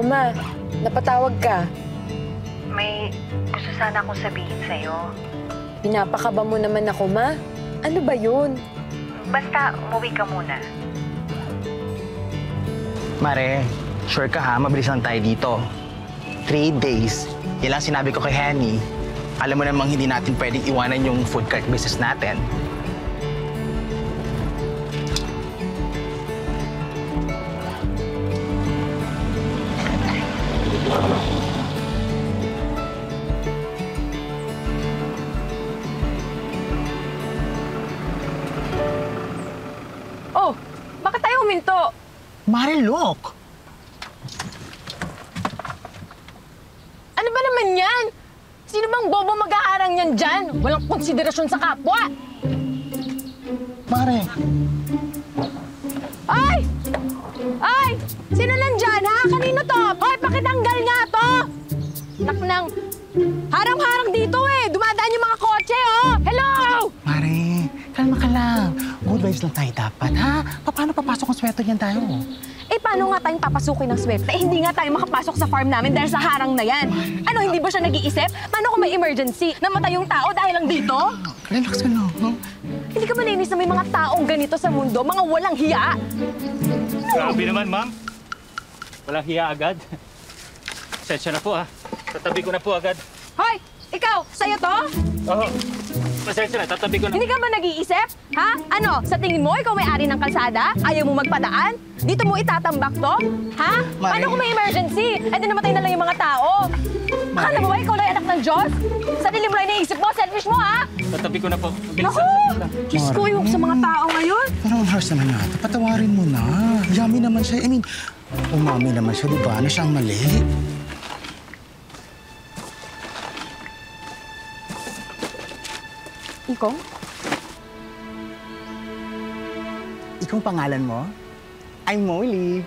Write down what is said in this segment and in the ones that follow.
Ma? Napatawag ka. May gusto sana akong sabihin sa'yo. Pinapakaba mo naman ako, Ma. Ano ba yun? Basta umuwi ka muna. Mare, sure ka ha? Mabilis lang tayo dito. 3 days. Yan lang sinabi ko kay Henny. Alam mo namang hindi natin pwedeng iwanan yung food cart business natin. Oh, bakit tayo huminto? Mare, look! Ano ba naman yan? Sino bang bobo mag-aarang yan dyan? Walang konsiderasyon sa kapwa. Mare! Ay! Ay! Sino nandyan, ha? Kanino to? Hoy, pakitanggal nga to! Naknang, harang-harang dito eh! Dumadaan yung mga kotse, oh! Hello! Mare, kalma ka lang. Good vibes lang tayo dapat, ha? Paano papasok ang sweater niyan tayo? Eh, paano nga tayong papasukin ng swerte? Eh, hindi nga tayo makapasok sa farm namin dahil sa harang na yan. Ano, hindi ba siya nag-iisip? Paano kung may emergency? Namatay yung tao dahil lang dito? Relax ka lang, ha? Hindi ka ba nainis na may mga taong ganito sa mundo? Mga walang hiya? Grabe naman, ma'am. Walang hiya agad. Pasensya na po, ha. Tatabi ko na po agad. Hoy! Ikaw! Sa'yo to? Oo. Pasensya na, tatabi ko na. Hindi ka ba nag-iisip? Ha? Ano? Sa tingin mo, ikaw may-ari ng kalsada? Ayaw mo magpadaan? Dito mo itatambak to? Ha? Mare. Paano kung may emergency? Eh, di namatay na lang yung mga tao. Akala mo ba ikaw lang anak ng Diyos? Sarili mo lang iniisip mo, selfish mo, ha? Tatabi ko na po. Bilis Naku! lang. Diyos ko, yung sa mga tao ngayon. Pero ang harsh naman natin. Patawarin mo na. Yummy naman siya. I mean, umami naman siya, di ba? Na siyang mali. Ikaw? Ikaw pangalan mo? I'm Molly.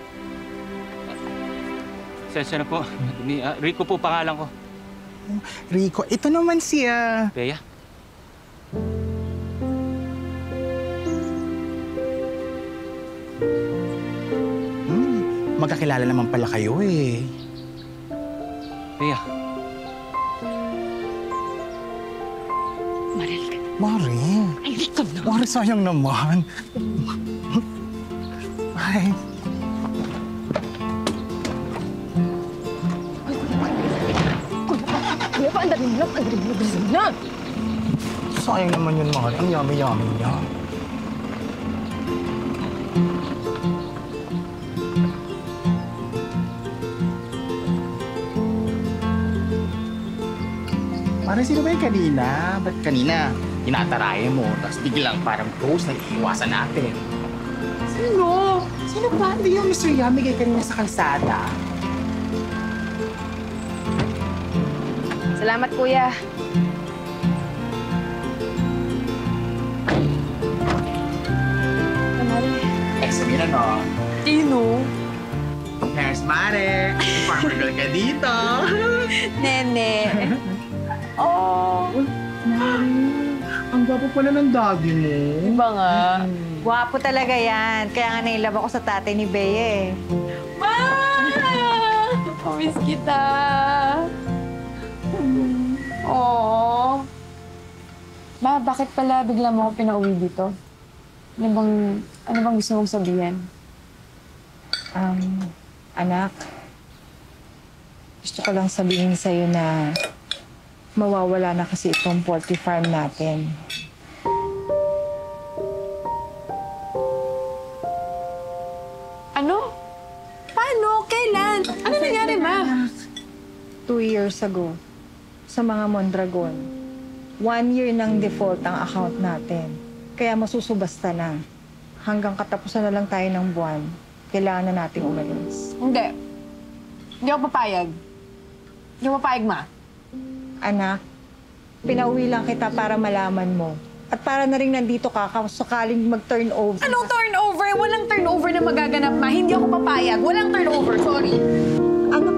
Pasensya na po. Rico po pangalan ko. Rico, ito naman siya. Bea? Magkakilala naman pala kayo eh. Bea? Maril ka. Mare. Ay, di ka na. Mare, sayang naman. Ay. Kuya pa, ang dami mo lang. Ang dami mo na. Sayang naman yun, Mare. Ang yummy-yummy niya. Mare, sino ba yung kanina? Ba't kanina? Tinatarayan mo, tapos biglang parang ghost na iiwasan natin. Sino? Sino ba? Hindi yung Mr. Yummy kay kanina sa kalsada. Salamat, kuya. Mare. Sabihin na, no? Tino. Here's Mare. Farmer girl ka dito. Nene. Oh. Ang gwapo pala ng daddy mo. Iba nga. Gwapo talaga yan. Kaya nga nailab ako sa tatay ni Bea eh. Ma! Pamiss kita. Oo. Ma, bakit pala bigla mo ako pinauwi dito? Ano bang gusto mong sabihin? Anak, gusto ko lang sabihin sa'yo na mawawala na kasi itong poultry farm natin. Ano? Paano? Kailan? Ano nangyari, ma? 2 years ago, sa mga Mondragon, 1 year ng default ang account natin. Kaya masusubasta na. Hanggang katapusan na lang tayo ng buwan, kailangan na nating umalis. Hindi. Hindi ako papayag. Hindi ako papayag, ma. Anak, pinauwi lang kita para malaman mo. At para na rin nandito ka sakaling mag-turnover. Anong turnover? Walang turnover na magaganap, ma. Hindi ako papayag. Walang turnover. Sorry. Anak,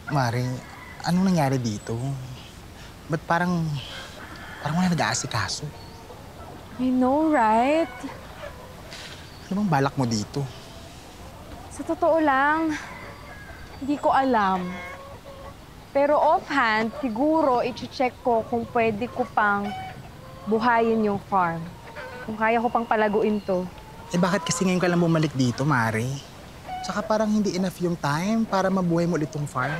Mare, anong nangyari dito? Ba't parang Parang wala nag-aasikaso. I know, right? Ano bang balak mo dito? Sa totoo lang, hindi ko alam. Pero offhand, siguro i-check ko kung pwede ko pang buhayin yung farm. Kung kaya ko pang palaguin to. Eh bakit kasi ngayon ka lang bumalik dito, Mare? Tsaka parang hindi enough yung time para mabuhay mo ulit tong farm.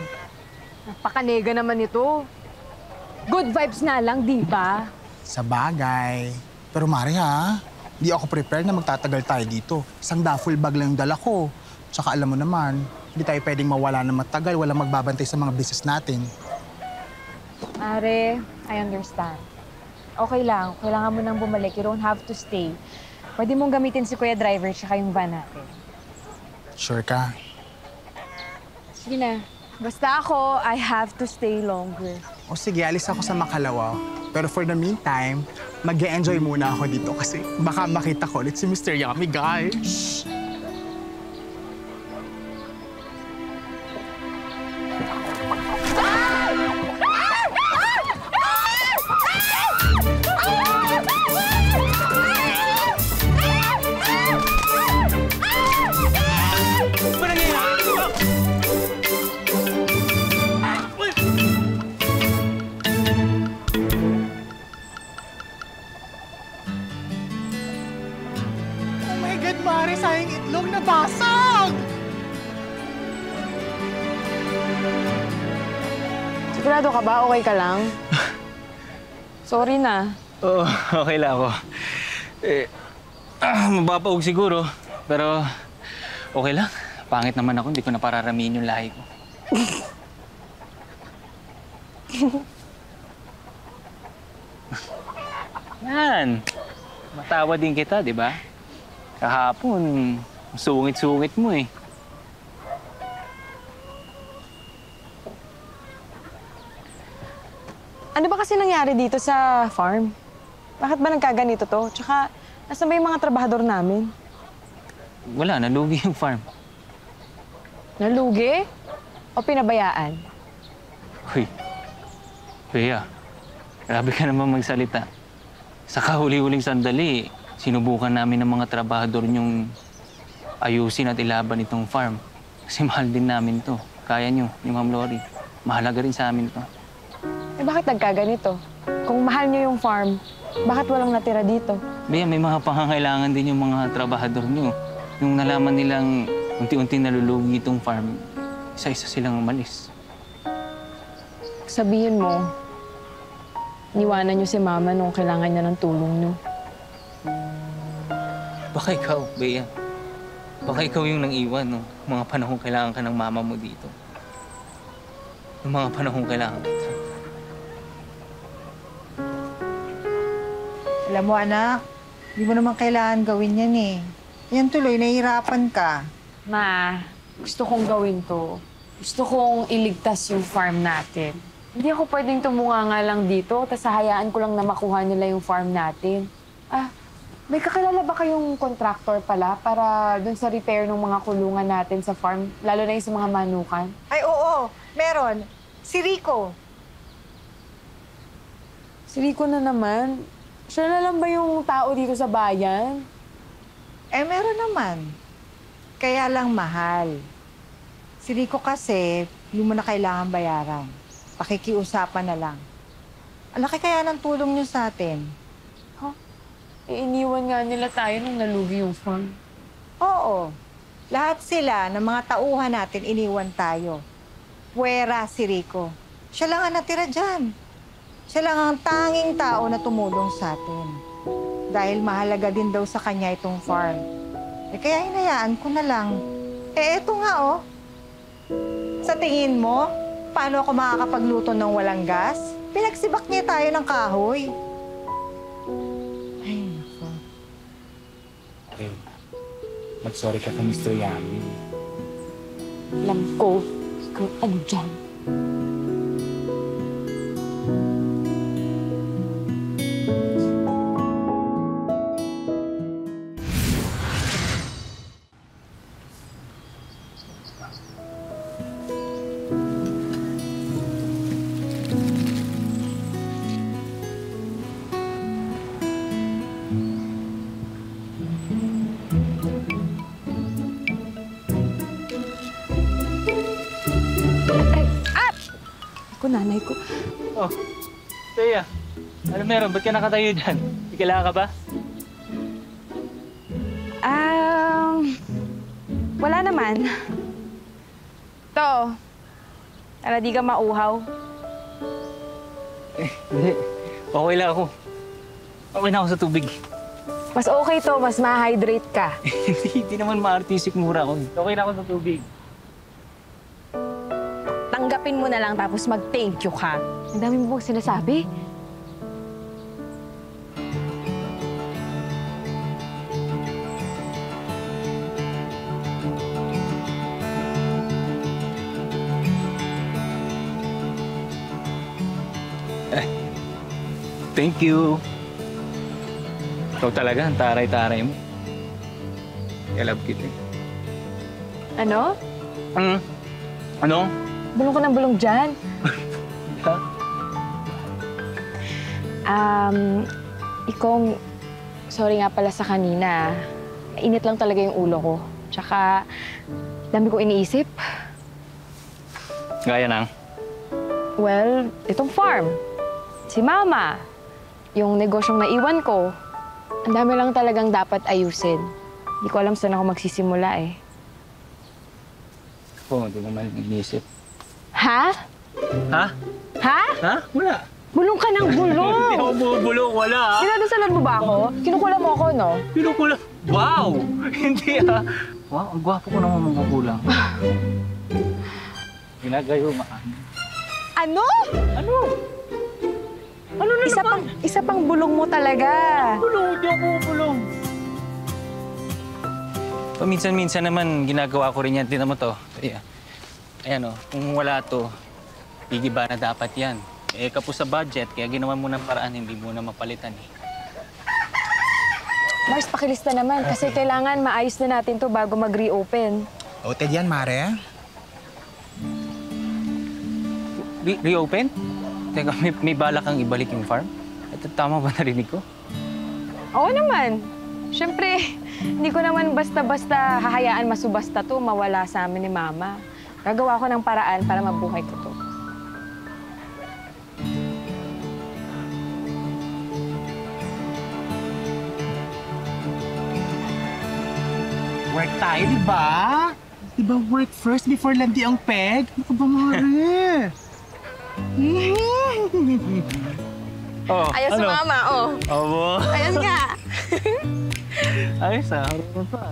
Napakanega naman ito. Good vibes nga lang, di ba? Sa bagay. Pero Mare ha, hindi ako prepared na magtatagal tayo dito. Isang duffel bag lang yung dala ko. Tsaka alam mo naman, hindi tayo pwedeng mawala na matagal, walang magbabantay sa mga business natin. Are, I understand. Okay lang, kailangan mo nang bumalik. You don't have to stay. Pwede mong gamitin si Kuya Driver tsaka yung van natin. Sure ka? Sige na. Basta ako, I have to stay longer. O sige, alis ako sa Makalawa. Pero for the meantime, mag-e-enjoy muna ako dito kasi baka makita ko ulit si Mr. Yummy, guys. Oh my God, Mare, sayang itlog na basag! Sigurado ka ba? Okay ka lang? Sorry na. Oo, okay lang ako. Mabapaog siguro. Pero okay lang. Pangit naman ako, hindi ko na pararamihin yung lahi ko. Yan. Matawa din kita, di ba? Kahapon, sungit-sungit mo eh. Ano ba kasi nangyari dito sa farm? Bakit ba nagkaganito to? Tsaka, nasaan ba yung mga trabahador namin? Wala, nalugi yung farm. Nalugi? O pinabayaan? Uy, Bea, grabe ka naman magsalita. Sa kahuli-huling sandali, sinubukan namin ng mga trabahador niyong ayusin at ilaban itong farm. Kasi mahal din namin to. Kaya niyo, ni Ma'am Lori. Mahalaga rin sa amin to. Eh bakit nagkaganito? Kung mahal niyo yung farm, bakit walang natira dito? Bea, may mga pangangailangan din yung mga trabahador niyo. Nung nalaman nilang unti-unti nalulugi itong farm, isa-isa silang umalis. Sabihin mo, niwanan niyo si Mama nung kailangan niya ng tulong niyo. Baka ikaw, Bea. Baka ikaw yung nang-iwan, no? Mga panahong kailangan ka ng mama mo dito. Yung mga panahong kailangan kita. Alam mo, anak, hindi mo naman kailangan gawin yan eh. Yan tuloy, nahihirapan ka. Ma, gusto kong gawin to. Gusto kong iligtas yung farm natin. Hindi ako pwedeng tumunganga lang dito, tapos hayaan ko lang na makuha nila yung farm natin. Ah, may kakilala ba kayong contractor pala para dun sa repair ng mga kulungan natin sa farm, lalo na yung sa mga manukan? Ay, oo, meron. Si Rico. Si Rico na naman. Siya na lang ba yung tao dito sa bayan? Eh, meron naman. Kaya lang mahal. Si Rico kasi, hindi mo na kailangan bayaran. Pakikiusapan na lang. Ang laki kaya ng tulong niyo sa atin. Iniwan nga nila tayo nung nalugi yung farm. Oo. Lahat sila ng mga tauhan natin iniwan tayo. Puwera si Rico. Siya lang ang natira dyan. Siya lang ang tanging tao na tumulong sa atin. Dahil mahalaga din daw sa kanya itong farm. Eh kaya hinayaan ko na lang. Eh eto nga oh. Sa tingin mo, paano ako makakapagluto ng walang gas? Pinagsibak niya tayo ng kahoy. Ay, nako. Okay. Mag-sorry ka kay Mr. Yummy. Alam ko kung ano dyan. ko, nanay ko. Oh, Thea. Ano meron? Ba't ka nakatayo dyan? May kailangan ka ba? Wala naman. To, para di ka mauhaw. Hindi. Okay lang ako. Okay na ako sa tubig. Mas okay to, mas ma-hydrate ka. Hindi naman ma-artistic mura ako. Okay na ako sa tubig. Tanggapin mo na lang tapos mag-thank you ka. Ang dami mo bang sinasabi? Thank you. Ikaw talaga, ang taray-taray mo. I love kita. Ano? Ano? Bulong ko ng bulong dyan. Ha? Ikong, sorry nga pala sa kanina. Init lang talaga yung ulo ko. Tsaka, dami ko iniisip. Gaya ng? Well, itong farm. Si Mama. Yung negosyong naiwan ko. Ang dami lang talagang dapat ayusin. Hindi ko alam saan ako magsisimula eh. Oo, hindi naman iniisip. Ha? Ha? Ha? Ha? Wala. Bulong ka ng bulong! Hindi ako bubulong, wala. Dinadasalan mo ba ako? Kinukulam mo ako, no? Pinukulang. Wow! Hindi ah. Wow, ang gwapo ko naman mga kulang. Ginagayo maano. Ano? Ano? Ano na naman? Isa pang bulong mo talaga. Bulong, hindi ako bulong. Paminsan-minsan naman ginagawa ko rin yan. Tingnan mo to. Ayan o, kung wala to, gigiba na dapat yan. Eh, kapos sa budget, kaya ginawa mo ng paraan, hindi mo na mapalitan eh. Mars, pakilista naman kasi kailangan maayos na natin to bago mag-reopen. Noted yan, Mare. Reopen? Teka, may balak kang ibalik yung farm? Ito, tama ba narinig ko? Oo naman. Siyempre, hindi ko naman basta-basta hahayaan masubasta to, mawala sa amin ni Mama. Gagawa ko ng paraan para mabuhay ko to. Work tayo, di ba? Di ba work first before landi ang peg? Ano ka ba, Mare? Oh, Ayos si Mama, oh. Abo. Ayos nga. Ayos ah, harap pa.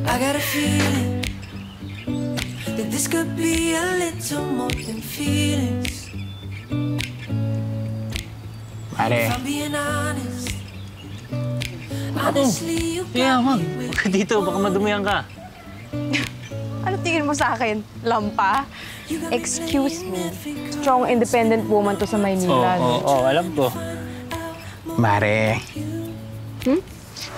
I got a feeling that this could be a little more than feelings. Mare, If I'm being honest, honestly, you Yeah, got wag. me Huwag ka dito, baka madumihan ka. Ano tingin mo sa akin? Lampa? Excuse me. Strong, independent woman to sa Maynila. Oo, alam ko. Mare.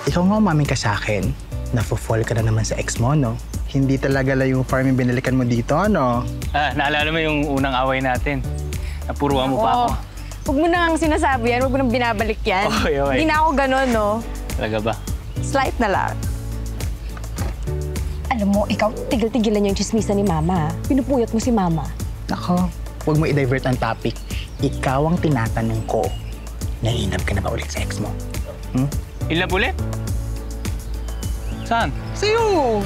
Ikaw nga umamin ka sa akin. Nafo-fall ka na naman sa ex mo, no? Hindi talaga lang yung farm yung binalikan mo dito, no? Naalala mo yung unang away natin? Napuruan mo pa ako. Huwag mo nang sinasabi yan, huwag mo nang binabalik yan. Okay. Hindi na ako ganun, no? Talaga ba? Slight na lang. Alam mo, ikaw, tigil-tigilan yung chismisan ni Mama. Pinupuyot mo si Mama. Ako, huwag mo i-divert ang topic. Ikaw ang tinatanong ko. Nainab ka na ba ulit sa ex mo? Ilab ulit? Saan? Sa'yo!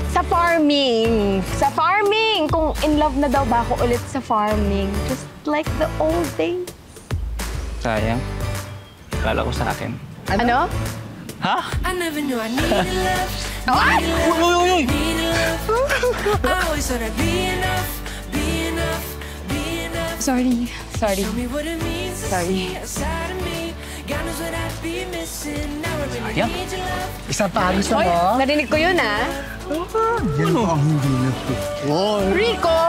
Sa farming. Sa farming! Kung in love na daw ba ako ulit sa farming. Just like the old days. Sayang. Kala ko sa akin. Ano? Ha? I never knew I needed love. Uy! Needed love. I always thought I'd be enough, be enough, be enough. Sorry. Sorry. Show me what it means to Sorry. see outside of me. God knows what I'd be missing. Now I really Sayang. need your love. Isa pa, gusto Oy, mo? narinig ko yun, ah. Yan po ang hindi na po. Rico,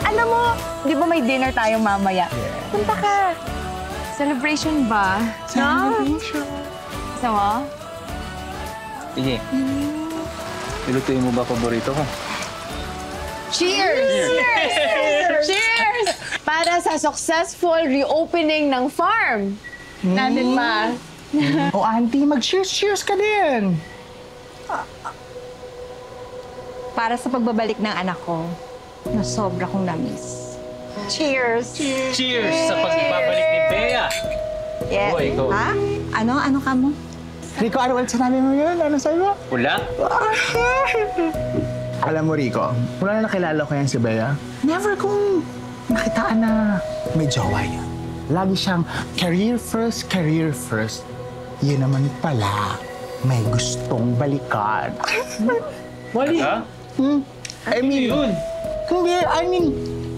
alam mo, di ba may dinner tayo mamaya? Punta ka. Celebration ba? Celebration. Gusto mo? Sige. Nilutuin mo ba paborito ko? Cheers! Cheers! Cheers! Para sa successful reopening ng farm. Natin, Ma. O, auntie, mag-cheers ka din. Para sa pagbabalik ng anak ko, na sobra kong na-miss. Cheers! Cheers sa pagbabalik ni Bea! Yeah. Oh, ikaw. Ha? Ano? Ano ka mo? Rico, ano ulit sinabi mo yun? Ano sa'yo mo? Pula? Alam mo, Rico, wala na nakilala ko yan si Bea. Never kong nakitaan na may jowa yan. Lagi siyang career first, career first. Yun naman pala, may gustong balikan. Wali? Ha? I mean, Yun. hindi, I mean,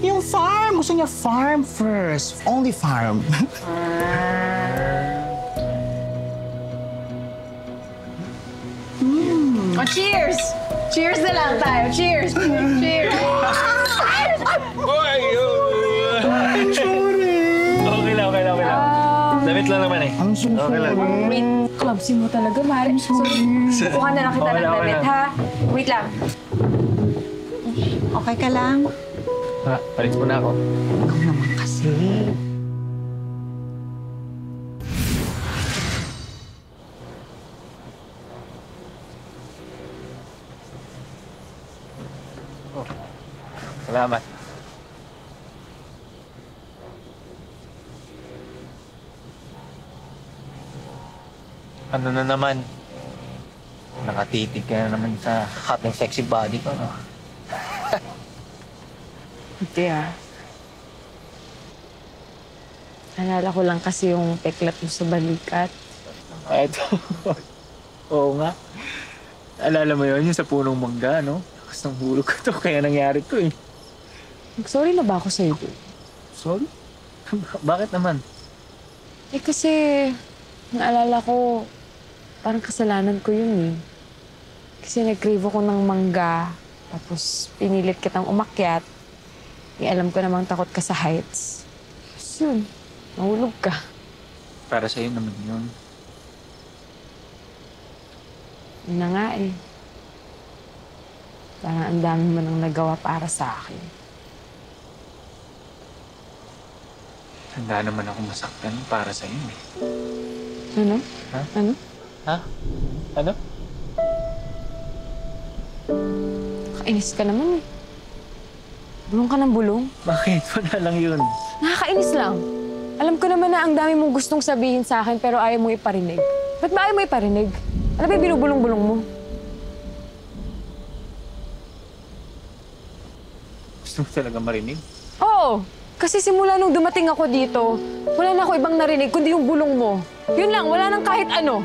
yung farm. Gusto niya farm first. Only farm. Oh, cheers! Cheers na lang tayo. Cheers! Cheers! Boy! I'm sorry. Okay lang. Damit lang naman eh. I'm so sorry. Wait, clubsy mo talaga, Mari. So, kuha na lang kita ng Okay damit, lang. ha? Wait lang. Okay ka lang? Ha, palit mo na ako. Ikaw naman kasi. Salamat. Ano na naman? Nakatitig ka na naman sa hot and sexy body ko, no? Hindi, ah. Alala ko lang kasi yung peklat mo sa balikat. Ito. Oo nga. Alala mo yun, yung sa punong mangga, no? Lakas ng hulog ko to, kaya nangyari to eh. Sorry na ba ako sa'yo? Sorry? Bakit naman? Eh kasi, naalala ko, parang kasalanan ko yun eh. Kasi nag-crave ako ng mangga, tapos pinilit kitang umakyat. Eh alam ko namang takot ka sa heights. Tapos yun, nahulog ka. Para sa'yo naman yun. Yun na nga eh. Parang ang dami mo nang nagawa para sa akin. Handa naman ako masaktan para sa'yo eh. Ano? Ha? Ano? Ha? Ano? Kainis ka naman eh. Bulong ka ng bulong. Bakit? Wala lang yun. Nakakainis lang. Alam ko naman na ang dami mong gustong sabihin sa akin pero ayaw mo iparinig. Ba't ba ayaw mo iparinig? Ano ba yung binubulong-bulong mo? Gusto mo talaga marinig? Oo! Kasi simula nung dumating ako dito, wala na ako ibang narinig kundi yung bulong mo. Yun lang, wala nang kahit ano.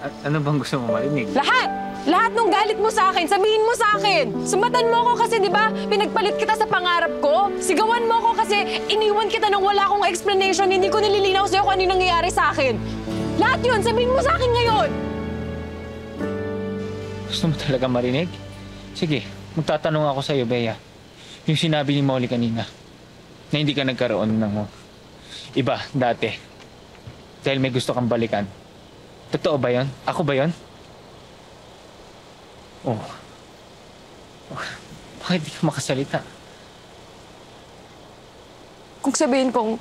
At ano bang gusto mo marinig? Lahat! Lahat nung galit mo sa akin, sabihin mo sa akin. Sumbatan mo ako kasi, di ba, pinagpalit kita sa pangarap ko. Sigawan mo ako kasi iniwan kita nang wala akong explanation. Hindi ko nililinaw sa'yo kung ano yung nangyayari sa akin. Lahat yun, sabihin mo sa akin ngayon. Gusto mo talaga marinig? Sige, magtatanong ako sa'yo, Bea. Yung sinabi ni Molly kanina, na hindi ka nagkaroon ng iba dati. Dahil may gusto kang balikan. Totoo ba yun? Ako ba yun? Oh. Bakit di ka makasalita? Kung sabihin kong,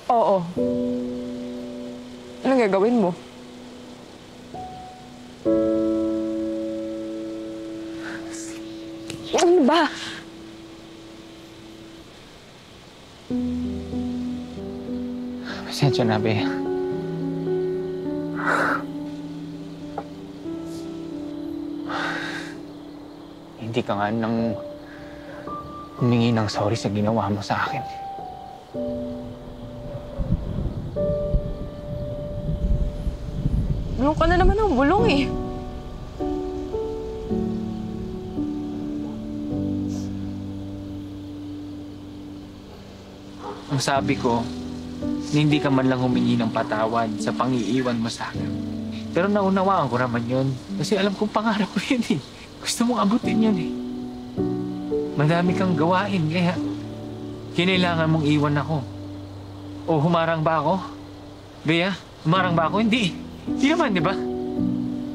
oo, anong gagawin mo? Ano ba? Pasensya na, Bea. Hindi ka nga nang humingi ng sorry sa ginawa mo sa akin. Bulong ka na naman ng bulong eh. Ang sabi ko, na hindi ka man lang humingi ng patawad sa pang-iiwan mo sa akin. Pero naunawaan ko naman yun. Kasi alam kong pangarap ko yun eh. Gusto mong abutin yun eh. Madami kang gawain, kaya kinailangan mong iwan ako. O humarang ba ako? Bea, humarang ba ako? Hindi. Hindi naman, di ba?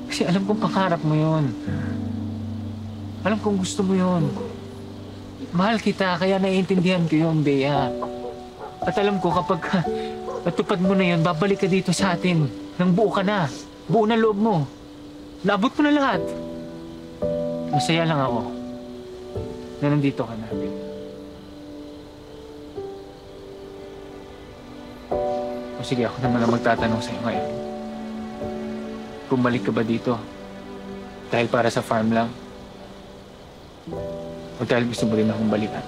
Kasi alam kong pangarap mo yun. Alam kong gusto mo yun. Mahal kita, kaya naiintindihan ko yun, Bea. At alam ko kapag natupad mo na yun, babalik ka dito sa atin. Nang buo ka na. Buo na loob mo. Naabot mo na lahat. Masaya lang ako na nandito ka na. sige, ako naman ang magtatanong sa'yo ngayon. Bumalik ka ba dito? Dahil para sa farm lang? O dahil gusto mo rin akong balikan?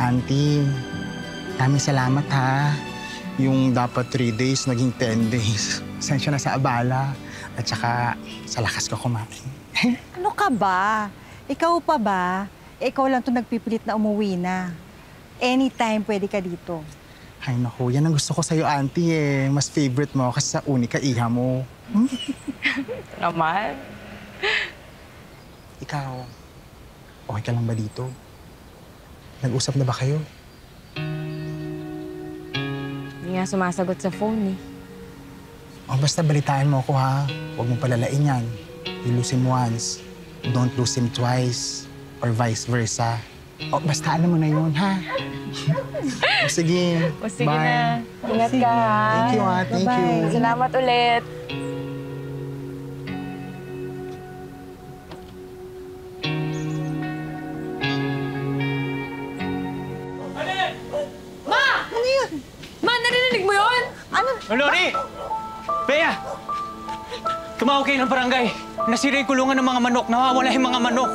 Auntie, maraming salamat ha. Yung dapat 3 days, naging 10 days. Sensya na sa abala. At saka sa lakas ko kumain. Ano ka ba? Ikaw pa ba? Ikaw lang to nagpipilit na umuwi na. Anytime pwede ka dito. Ay naku, yan ang gusto ko sa'yo, auntie eh. Mas favorite mo kasi sa uni ka iha mo. Naman. Ikaw, okay ka lang ba dito? Nag-usap na ba kayo? Hindi nga sumasagot sa phone eh. O basta balitaan mo ako ha. Huwag mong palalain yan. You lose him once, don't lose him twice. Or vice versa. O basta alam mo na yun ha. O sige. O sige Bye. na. Ingat ka ha. Thank you ha. Thank you. Bye-bye. Salamat ulit. Ma, narinig mo yun? Oh, Lori! Bea! Tumawag kayo ng barangay. Nasira yung kulungan ng mga manok. Nawawala yung mga manok.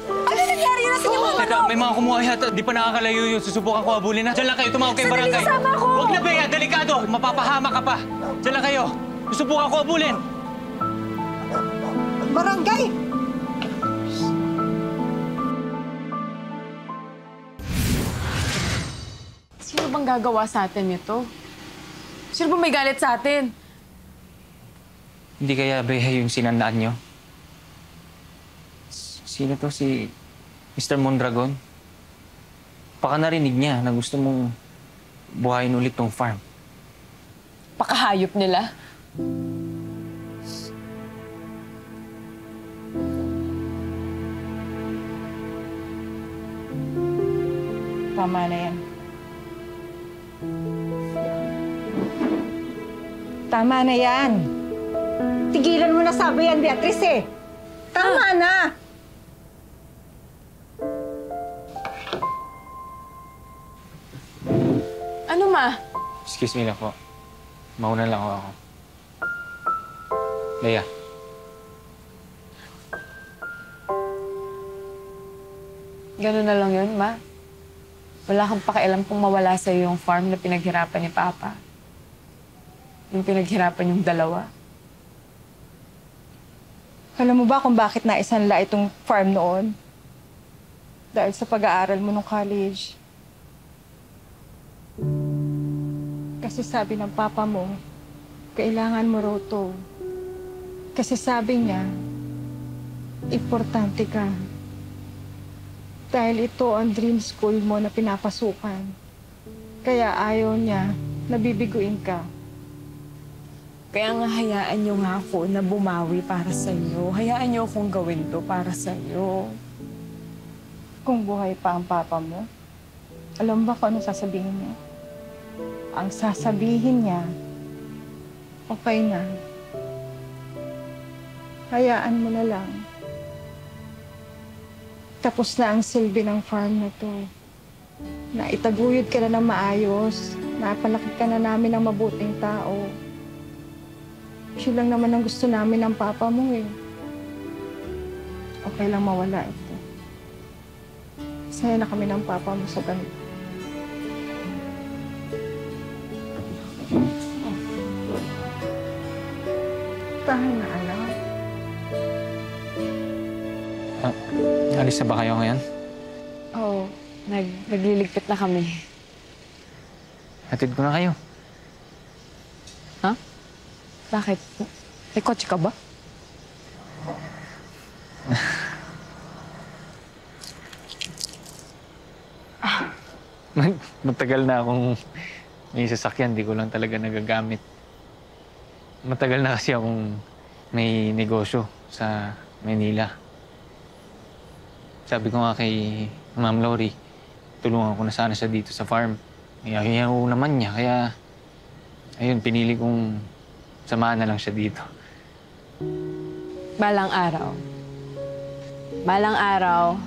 Ano nangyari na sa inyo mga Teka, may mga kumuha yata. Di pa nakakalayo yun. Susubukan ko habulin na. Diyan lang kayo. Tumawag kayo ng barangay. kasama ko. Huwag na, Bea. Delikado. Mapapahama ka pa. Diyan lang kayo. Susubukan ko habulin. barangay? Sino bang gagawa sa atin ito? Sino bang may galit sa atin? Hindi kaya, Bea, yung sinandaan nyo? Sino to? Si Mr. Mondragon? Baka narinig niya na gusto mong buhayin ulit tong farm. Pakahayop nila. Tama na yan. Tama na yan. Tigilan mo na sabi yan, Beatrice eh. Tama na. Ano ma? Excuse me lang po. Mauna lang ako. Leia. Ganun na lang yun, ma. Wala kang pakialam kung mawala sa'yo yung farm na pinaghirapan ni Papa. Yung pinaghirapan yung dalawa. Alam mo ba kung bakit naisanla itong farm noon? Dahil sa pag-aaral mo nung college. Kasi sabi ng papa mo, kailangan mo raw to. Kasi sabi niya, importante ka. Dahil ito ang dream school mo na pinapasukan. Kaya ayaw niya na bibiguin ka. Kaya nga hayaan niyo nga ako na bumawi para sa'yo. Hayaan niyo akong gawin to para sa'yo. Kung buhay pa ang papa mo, alam ba kung ano sasabihin niya? Ang sasabihin niya, okay na. Hayaan mo na lang. Tapos na ang silbi ng farm na to. Naitaguyod ka na ng maayos. Napalaki ka na namin ng mabuting tao. Siya lang naman ang gusto namin ng papa mo eh. Okay lang mawala ito. Saya na kami ng papa mo sa ganito. Tahan na, anak. Alis na ba kayo ngayon? Oo, nagliligpit na kami. Hatid ko na kayo. Ha? Bakit? May kotse ka ba? Matagal na akong may sasakyan. Di ko lang talaga nagagamit. matagal na kasi akong may negosyo sa Manila. Sabi ko nga kay Ma'am Lori, tulungan ko na sana siya dito sa farm. Ayaw naman niya, kaya ayun, pinili kong samahan na lang siya dito. Balang araw,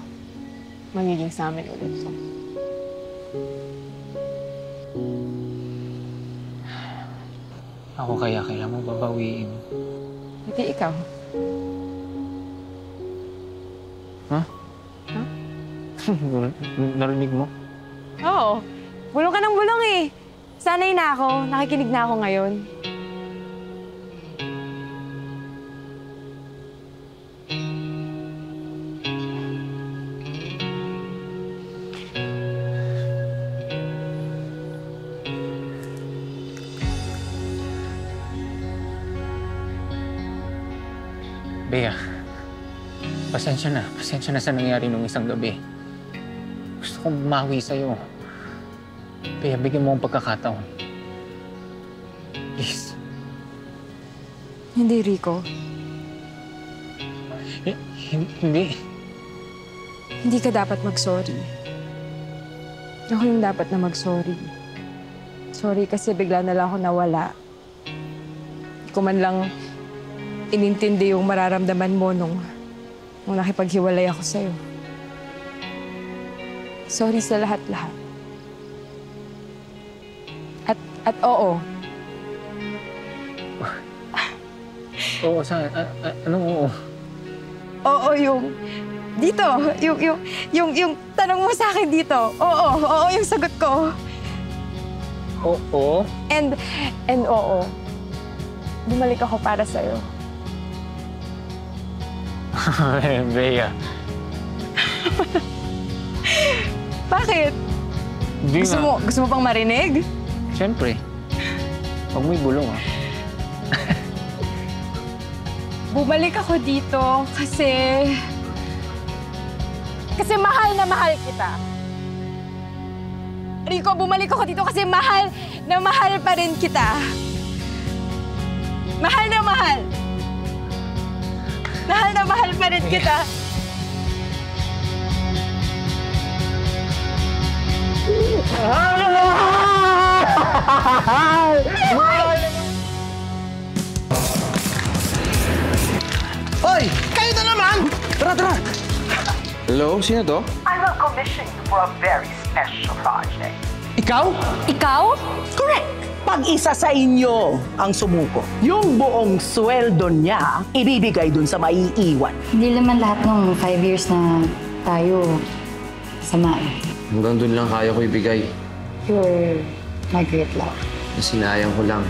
magiging sa amin ulit to. Ako kaya kailangan mo babawiin. Hindi ikaw. Ha? Ha? Narinig mo? Oo. Bulong ka ng bulong eh. Sanay na ako. Nakikinig na ako ngayon. Bea, pasensya na. Pasensya na sa nangyari nung isang gabi. Gusto kong bumawi sa'yo. Bea, bigyan mo akong pagkakataon. Please. Hindi, Rico. Hindi. Hindi ka dapat mag-sorry. Ako yung dapat na mag-sorry. Sorry kasi bigla na lang ako nawala. Hindi ko man lang inintindi yung mararamdaman mo nung nakipaghiwalay ako sa'yo. Sorry sa lahat-lahat. At oo. Oo, saan? Anong oo? Oo, yung... Dito. Yung tanong mo sa akin dito. Oo, yung sagot ko. Oo? And oo. Bumalik ako para sa'yo. Bea. Bakit? Hindi nga. Gusto mo pang marinig? Siyempre. Huwag mo ibulong, ah. Bumalik ako dito kasi mahal na mahal kita. Rico, bumalik ako dito kasi mahal na mahal pa rin kita. Mahal na mahal. Mahal na mahal pa rin kita. Hoy! Kayo na naman! Tara, tara! Hello? Sino to? I will commission you for a very special project. Ikaw? Ikaw? Correct! Pag-isa sa inyo ang sumuko. Yung buong sweldo niya, ibibigay dun sa maiiwan. Hindi naman lahat ng 5 years na tayo samain. Hanggang dun lang kaya ko ibigay. You're my great love. Sinayang ko lang.